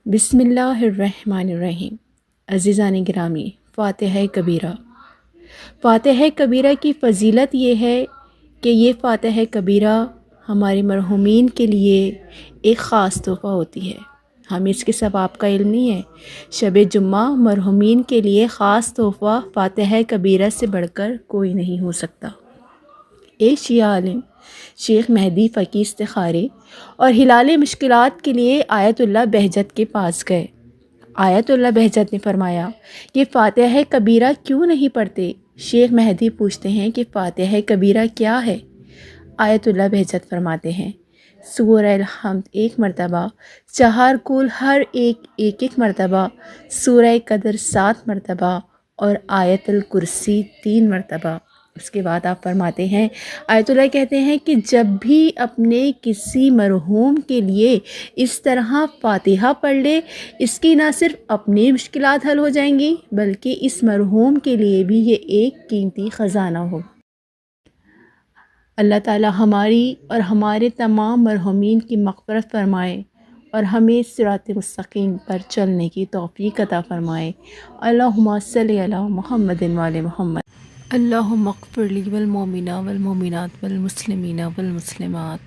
بسم اللہ الرحمن الرحیم۔ عزیزان گرامی، فاتحہ کبیرہ۔ فاتحہ کبیرہ کی فضیلت یہ ہے کہ یہ فاتحہ کبیرہ ہمارے مرحومین کے لیے ایک خاص تحفہ ہوتی ہے۔ ہمیں اس کے ثواب کا علم نہیں ہے۔ شب جمعہ مرحومین کے لیے خاص تحفہ فاتحہ کبیرہ سے بڑھ کر کوئی نہیں ہو سکتا۔ ایک شیعہ عالم شیخ مہدی فقی استخاری اور ہلال مشکلات کے لیے آیت اللہ بہجت کے پاس گئے۔ آیت اللہ بہجت نے فرمایا کہ فاتحہ کبیرہ کیوں نہیں پڑھتے؟ شیخ مہدی پوچھتے ہیں کہ فاتحہ کبیرہ کیا ہے؟ آیت اللہ بہجت فرماتے ہیں سورہ الحمد 1 مرتبہ، چہار کول ہر ایک مرتبہ، سورہ قدر 7 مرتبہ اور آیت الکرسی 3 مرتبہ۔ اس کے بعد آپ فرماتے ہیں، آیت اللہ کہتے ہیں کہ جب بھی اپنے کسی مرحوم کے لیے اس طرح فاتحہ پڑھ لے، اس کی نہ صرف اپنی مشکلات حل ہو جائیں گی بلکہ اس مرحوم کے لیے بھی یہ ایک قیمتی خزانہ ہو۔ اللہ تعالی ہماری اور ہمارے تمام مرحومین کی مغفرت فرمائے اور ہمیں صراط مستقیم پر چلنے کی توفیق عطا فرمائے۔ اللہم صلی علی محمد و آل محمد۔ اللہم اغفر لی والمؤمنین والمؤمنات والمسلمین والمسلمات۔